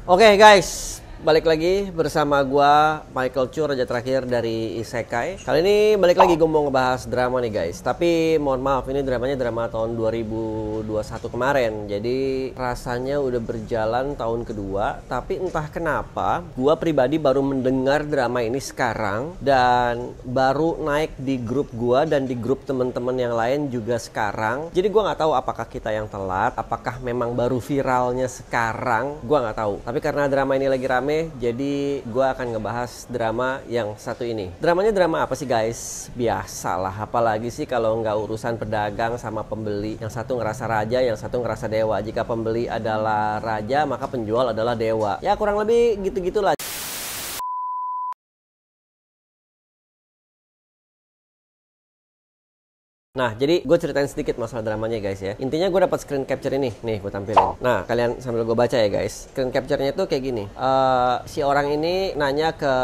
Oke guys, balik lagi bersama gua Michael Chu, raja terakhir dari Isekai. Kali ini balik lagi gue mau ngebahas drama nih guys. Tapi mohon maaf, ini dramanya drama tahun 2021 kemarin. Jadi rasanya udah berjalan tahun kedua. Tapi entah kenapa gua pribadi baru mendengar drama ini sekarang, dan baru naik di grup gua dan di grup teman-teman yang lain juga sekarang. Jadi gua nggak tahu apakah kita yang telat, apakah memang baru viralnya sekarang, gua nggak tahu. Tapi karena drama ini lagi rame, jadi gue akan ngebahas drama yang satu ini. Dramanya drama apa sih guys? Biasalah, apalagi sih kalau nggak urusan pedagang sama pembeli. Yang satu ngerasa raja, yang satu ngerasa dewa. Jika pembeli adalah raja, maka penjual adalah dewa. Ya kurang lebih gitu-gitulah. Nah, jadi gue ceritain sedikit masalah dramanya guys ya. Intinya gue dapat screen capture ini, nih gue tampilin. Nah, kalian sambil gue baca ya guys. Screen capture-nya tuh kayak gini. Si orang ini nanya ke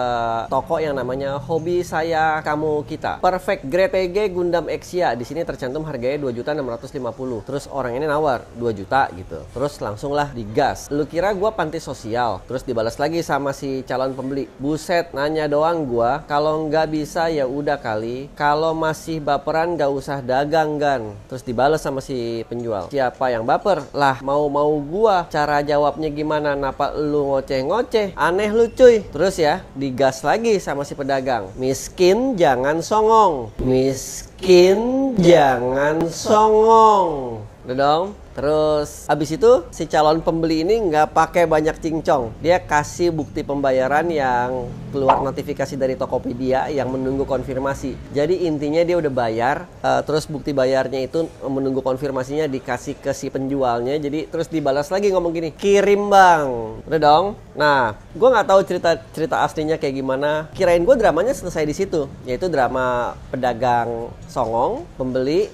toko yang namanya Hobi Saya Kamu Kita. Perfect Grade PG Gundam Exia. Di sini tercantum harganya 2.650.000. Terus orang ini nawar 2 juta gitu. Terus langsung lah digas. Lu kira gue panti sosial? Terus dibalas lagi sama si calon pembeli. Buset, nanya doang gue. Kalau nggak bisa ya udah kali. Kalau masih baperan nggak usah dagang kan. Terus dibalas sama si penjual, siapa yang baper? Lah mau gua cara jawabnya gimana? Napa lu ngoceh-ngoceh? Aneh lu cuy. Terus ya digas lagi sama si pedagang, miskin jangan songong, miskin jangan songong. Udah dong. Terus abis itu si calon pembeli ini nggak pakai banyak cincong. Dia kasih bukti pembayaran yang keluar notifikasi dari Tokopedia yang menunggu konfirmasi. Jadi intinya dia udah bayar, terus bukti bayarnya itu menunggu konfirmasinya dikasih ke si penjualnya. Jadi terus dibalas lagi ngomong gini, kirim bang. Udah dong. Nah, gue nggak tahu cerita aslinya kayak gimana. Kirain gue dramanya selesai di situ, yaitu drama pedagang songong, pembeli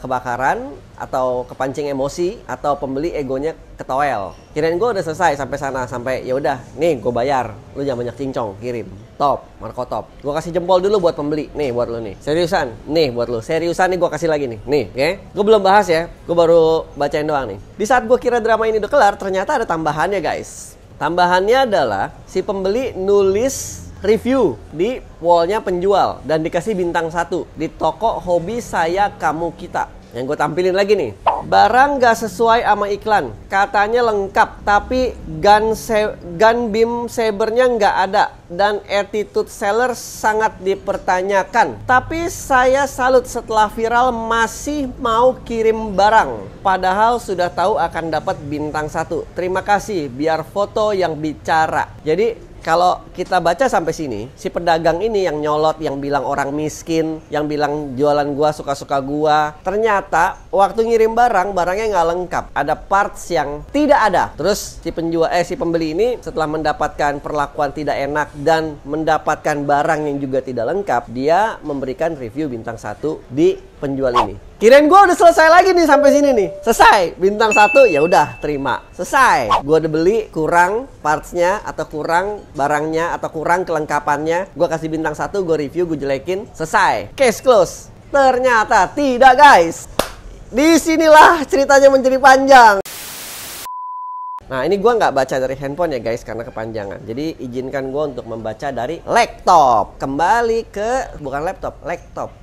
kebakaran atau kepancing emosi, atau pembeli egonya ketowel. Kirain gue udah selesai sampai sana, sampai ya udah nih gue bayar, lu jangan banyak cincong, kirim. Top, Marco top. Gue kasih jempol dulu buat pembeli. Nih buat lu nih. Seriusan, nih buat lu. Seriusan nih gue kasih lagi nih. Nih, oke? Gue belum bahas ya. Gue baru bacain doang nih. Di saat gue kira drama ini udah kelar, ternyata ada tambahannya guys. Tambahannya adalah si pembeli nulis review di wallnya penjual dan dikasih bintang 1 di toko Hobi Saya Kamu Kita. Yang gue tampilin lagi nih, barang gak sesuai sama iklan, katanya lengkap tapi gun beam sabernya nggak ada dan attitude seller sangat dipertanyakan. Tapi saya salut setelah viral masih mau kirim barang, padahal sudah tahu akan dapat bintang 1. Terima kasih, biar foto yang bicara. Jadi kalau kita baca sampai sini, si pedagang ini yang nyolot, yang bilang orang miskin, yang bilang jualan gua suka-suka gua, ternyata waktu ngirim barangnya nggak lengkap. Ada parts yang tidak ada. Terus si pembeli ini setelah mendapatkan perlakuan tidak enak dan mendapatkan barang yang juga tidak lengkap, dia memberikan review bintang 1 di penjual ini. Kirain gue udah selesai lagi nih sampai sini nih. Selesai, bintang 1 ya udah terima. Selesai. Gue udah beli kurang partsnya atau kurang barangnya atau kurang kelengkapannya. Gue kasih bintang 1, gue review, gue jelekin. Selesai. Case close. Ternyata tidak guys. Disinilah ceritanya menjadi panjang. Nah, ini gue nggak baca dari handphone ya guys, karena kepanjangan. Jadi izinkan gue untuk membaca dari laptop. Kembali ke, bukan laptop.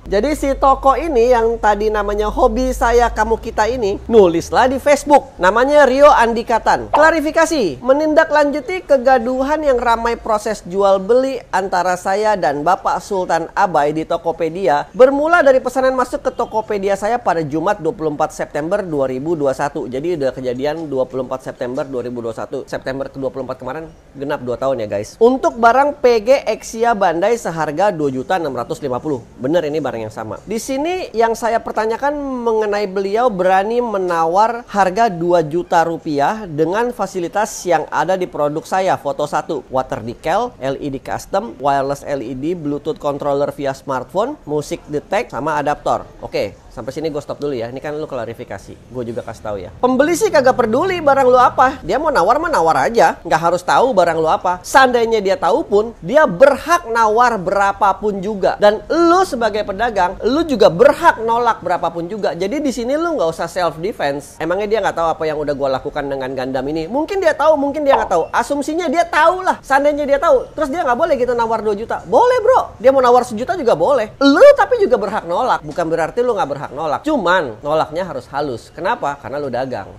Jadi si toko ini yang tadi namanya Hobi Saya Kamu Kita ini, nulislah di Facebook. Namanya Rio Andikatan. Klarifikasi, menindaklanjuti kegaduhan yang ramai proses jual beli antara saya dan Bapak Sultan Abai di Tokopedia. Bermula dari pesanan masuk ke Tokopedia saya pada Jumat 24 September 2021. Jadi udah kejadian 24 September 2021. September ke-24 kemarin genap 2 tahun ya guys. Untuk barang PG Exia Bandai seharga 2.650.000. Bener, ini barang yang sama. Di sini yang saya pertanyakan mengenai beliau berani menawar harga 2 juta rupiah dengan fasilitas yang ada di produk saya. Foto 1, water decal, LED custom, wireless LED, Bluetooth controller via smartphone, musik detect, sama adaptor. Oke, sampai sini gue stop dulu ya. Ini kan lu klarifikasi, gue juga kasih tahu ya. Pembeli sih kagak peduli barang lu apa. Dia mau nawar mah nawar aja, nggak harus tahu barang lu apa. Seandainya dia tahu pun, dia berhak nawar berapapun juga. Dan lu sebagai pedagang, lu juga berhak nolak berapapun juga. Jadi di sini lu nggak usah self defense. Emangnya dia nggak tahu apa yang udah gue lakukan dengan Gundam ini? Mungkin dia tahu, mungkin dia nggak tahu. Asumsinya dia tahu lah. Seandainya dia tahu, terus dia nggak boleh gitu nawar 2 juta. Boleh bro, dia mau nawar 1 juta juga boleh. Lu tapi juga berhak nolak. Bukan berarti lu nggak berhak nolak. Cuman nolaknya harus halus. Kenapa? Karena lu dagang.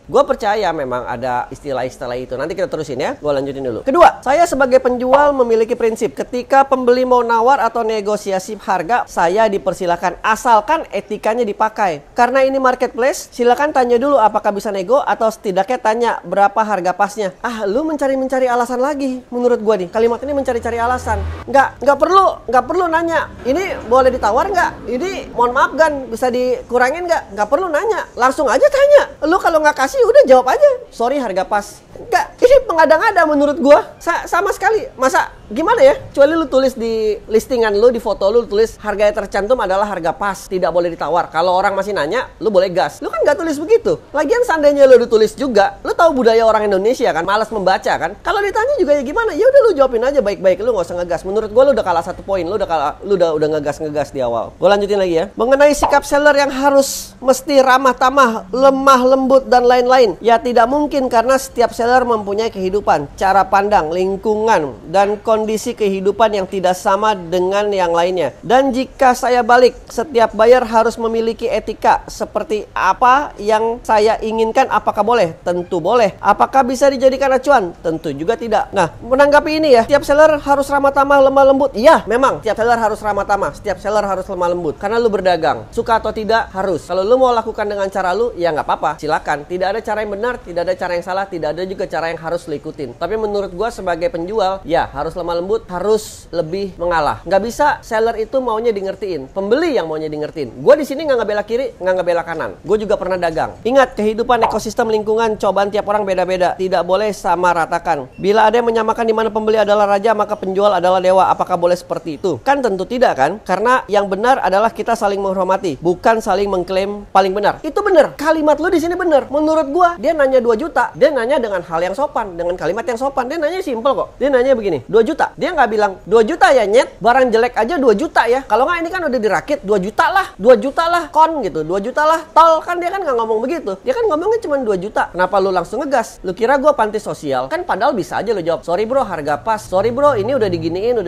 Gue percaya memang ada istilah-istilah itu. Nanti kita terusin ya. Gue lanjutin dulu. Kedua, saya sebagai penjual memiliki prinsip. Ketika pembeli mau nawar atau negosiasi harga, saya dipersilakan asalkan etikanya dipakai. Karena ini marketplace, silakan tanya dulu apakah bisa nego atau setidaknya tanya berapa harga pasnya. Lu mencari alasan lagi. Menurut gue nih, kalimat ini mencari-cari alasan. Nggak perlu nanya. Ini boleh ditawar nggak? Ini mohon maaf Gan, bisa dikurangin nggak? Nggak perlu nanya. Langsung aja tanya. Lu kalau nggak kasih udah jawab aja, sorry harga pas. Enggak, ini mengada-ngada menurut gua. Sama sekali. Masa gimana ya? Kecuali lu tulis di listingan lu, di foto lu tulis harga yang tercantum adalah harga pas, tidak boleh ditawar. Kalau orang masih nanya, lu boleh gas. Lu kan nggak tulis begitu. Lagian seandainya lu ditulis juga, lu tahu budaya orang Indonesia kan, malas membaca kan. Kalau ditanya juga ya gimana? Ya udah lu jawabin aja baik-baik, lu nggak usah ngegas. Menurut gua lu udah kalah 1 poin, lu udah ngegas di awal. Gua lanjutin lagi ya. Mengenai sikap seller yang harus mesti ramah tamah, lemah lembut dan lain-lain. Ya tidak mungkin karena setiap seller mempunyai kehidupan, cara pandang, lingkungan, dan kondisi kehidupan yang tidak sama dengan yang lainnya. Dan jika saya balik, setiap buyer harus memiliki etika. Seperti apa yang saya inginkan, apakah boleh? Tentu boleh. Apakah bisa dijadikan acuan? Tentu juga tidak. Nah, menanggapi ini ya, setiap seller harus ramah tamah, lemah lembut. Iya, memang setiap seller harus ramah tamah, setiap seller harus lemah lembut. Karena lu berdagang, suka atau tidak harus. Kalau lu mau lakukan dengan cara lu, ya nggak apa-apa, silakan. Tidak ada cara yang benar, tidak ada cara yang salah, tidak ada juga cara yang harus lu ikutin. Tapi menurut gua sebagai penjual, ya harus lemah lembut, harus lebih mengalah. Nggak bisa seller itu maunya di ngertiin, pembeli yang maunya di ngertiin. Gua di sini nggak ngebela kiri, nggak ngebela kanan. Gue juga pernah dagang. Ingat, kehidupan ekosistem lingkungan cobaan tiap orang beda-beda, tidak boleh sama ratakan. Bila ada yang menyamakan di mana pembeli adalah raja, maka penjual adalah dewa. Apakah boleh seperti itu? Kan tentu tidak kan? Karena yang benar adalah kita saling menghormati, bukan saling mengklaim paling benar. Itu benar. Kalimat lu di sini benar. Menurut gua, dia nanya 2 juta, dia nanya dengan hal yang sopan, dengan kalimat yang sopan. Dia nanya simpel kok. Dia nanya begini, 2 juta. Dia nggak bilang 2 juta ya nyet, barang jelek aja 2 juta ya. Kalau nggak ini kan udah dirakit 2 juta lah, 2 juta lah kon gitu, 2 juta lah tol. Kan dia kan nggak ngomong begitu. Dia kan ngomongnya cuma 2 juta. Kenapa lu langsung ngegas? Lu kira gua panti sosial? Kan padahal bisa aja lu jawab, sorry bro harga pas, sorry bro ini udah diginiin.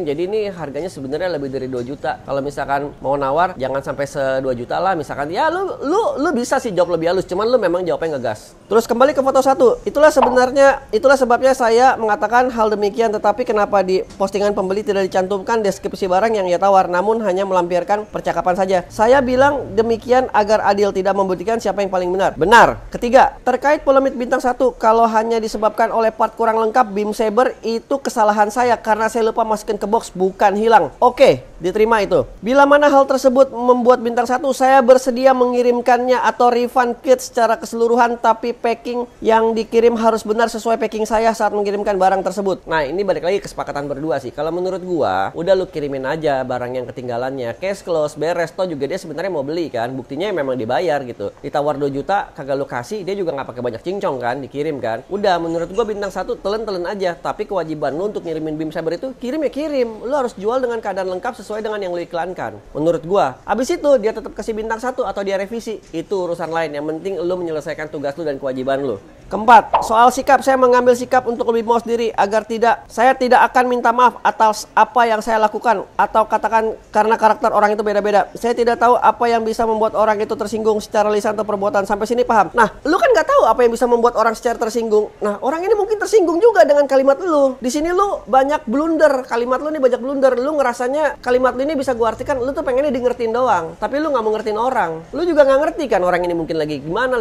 Jadi ini harganya sebenarnya lebih dari 2 juta. Kalau misalkan mau nawar jangan sampai 2 juta lah misalkan. Ya lu bisa sih jawab lebih halus, cuman lu memang jawabnya ngegas. Terus kembali ke foto 1. Itulah sebabnya saya mengatakan hal demikian. Tetapi kenapa di postingan pembeli tidak dicantumkan deskripsi barang yang ia tawar, namun hanya melampirkan percakapan saja? Saya bilang demikian agar adil, tidak membuktikan siapa yang paling benar. Benar. Ketiga, terkait polemik bintang 1, kalau hanya disebabkan oleh part kurang lengkap beam saber, itu kesalahan saya karena saya lupa masukin ke box, bukan hilang. Oke, diterima itu. Bila mana hal tersebut membuat bintang 1, saya bersedia mengirimkannya atau refund kit secara keseluruhan, tapi packing yang dikirim harus benar sesuai packing saya saat mengirimkan barang tersebut. Nah, ini balik lagi kesepakatan berdua sih. Kalau menurut gua, udah lu kirimin aja barang yang ketinggalannya, cash close, beres. Toh juga dia sebenarnya mau beli kan, buktinya memang dibayar gitu. Ditawar 2 juta, kagak lu kasih, dia juga nggak pakai banyak cincong kan, dikirim kan. Udah, menurut gua bintang 1 telen-telen aja, tapi kewajiban lu untuk ngirimin beam saber itu kirim ya kirim. Lu harus jual dengan keadaan lengkap sesuai dengan yang lu iklankan. Menurut gua, abis itu dia tetap kasih bintang 1 atau dia revisi, itu urusan lain. Yang penting lu menyelesaikan tugas lu dan kewajiban lu. Keempat, soal sikap, saya mengambil sikap untuk lebih mawas diri agar saya tidak akan minta maaf atas apa yang saya lakukan, atau katakan karena karakter orang itu beda-beda. Saya tidak tahu apa yang bisa membuat orang itu tersinggung secara lisan atau perbuatan. Sampai sini paham? Nah, lu kan nggak tahu apa yang bisa membuat orang secara tersinggung. Nah, orang ini mungkin tersinggung juga dengan kalimat lu. Di sini lu banyak blunder, kalimat lu nih banyak blunder. Lu ngerasanya kalimat lu ini bisa gua artikan, lu tuh pengennya di ngertiin doang, tapi lu nggak mau ngertiin orang. Lu juga nggak ngerti kan orang ini mungkin lagi gimana,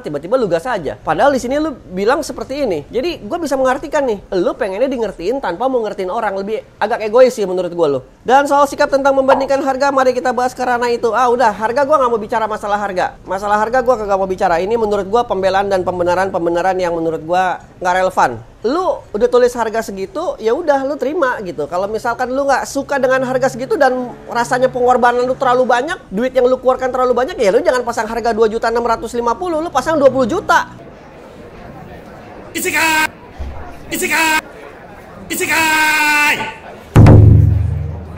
tiba-tiba lu gas aja. Padahal di sini lu bilang seperti ini. Jadi gue bisa mengartikan nih, lu pengennya di ngertiin tanpa mau ngertiin orang. Lebih agak egois sih menurut gue lu. Dan soal sikap tentang membandingkan harga, mari kita bahas ke ranah itu. Udah, harga gua nggak mau bicara masalah harga. Masalah harga gua kagak mau bicara. Ini menurut gua pembelaan dan pembenaran yang menurut gua nggak relevan. Lu udah tulis harga segitu, ya udah lu terima gitu. Kalau misalkan lu nggak suka dengan harga segitu dan rasanya pengorbanan lu terlalu banyak, duit yang lu keluarkan terlalu banyak, ya lu jangan pasang harga 2.650.000, lu pasang 20 juta. Isekai! Isekai! Isekai!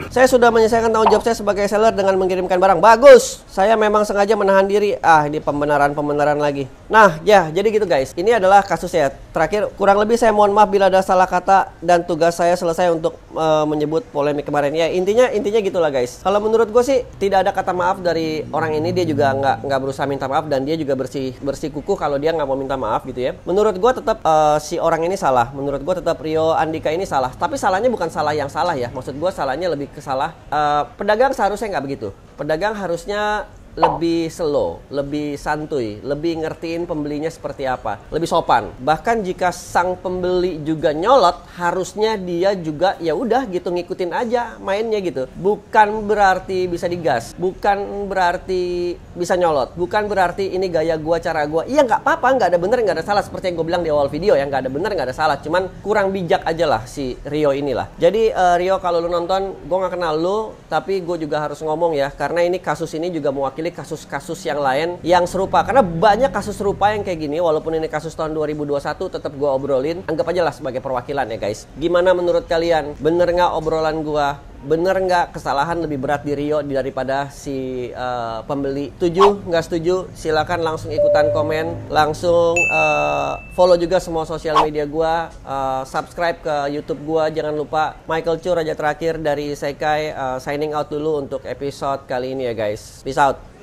Saya sudah menyelesaikan tanggung jawab saya sebagai seller dengan mengirimkan barang. Bagus. Saya memang sengaja menahan diri. Ini pembenaran lagi. Nah, ya, jadi gitu guys. Ini adalah kasus saya. Terakhir, kurang lebih saya mohon maaf bila ada salah kata dan tugas saya selesai untuk menyebut polemik kemarin. Ya, intinya gitulah guys. Kalau menurut gue sih tidak ada kata maaf dari orang ini. Dia juga nggak berusaha minta maaf dan dia juga bersih kukuh kalau dia nggak mau minta maaf gitu ya. Menurut gue tetap si orang ini salah. Menurut gue tetap Rio Andika ini salah. Tapi salahnya bukan salah yang salah ya. Maksud gue salahnya lebih ke salah. Pedagang seharusnya nggak begitu. Pedagang harusnya lebih slow, lebih santuy, lebih ngertiin pembelinya seperti apa, lebih sopan. Bahkan jika sang pembeli juga nyolot, harusnya dia juga ya udah gitu ngikutin aja mainnya gitu. Bukan berarti bisa digas, bukan berarti bisa nyolot, bukan berarti ini gaya gua, cara gua. Iya nggak apa-apa, nggak ada bener, nggak ada salah seperti yang gue bilang di awal video ya, nggak ada bener, nggak ada salah. Cuman kurang bijak aja lah si Rio inilah. Jadi Rio kalau lu nonton, gue nggak kenal lu, tapi gue juga harus ngomong ya, karena ini kasus ini juga mewakili kasus-kasus yang lain yang serupa. Karena banyak kasus serupa yang kayak gini. Walaupun ini kasus tahun 2021, tetap gue obrolin. Anggap aja lah sebagai perwakilan ya guys. Gimana menurut kalian? Bener nggak obrolan gue? Bener nggak kesalahan lebih berat di Rio daripada si pembeli? Setuju? Nggak setuju? Silakan langsung ikutan komen. Langsung follow juga semua sosial media gue. Subscribe ke YouTube gue. Jangan lupa. Michael Chu, Raja Terakhir dari Isekai, signing out dulu untuk episode kali ini ya guys. Peace out.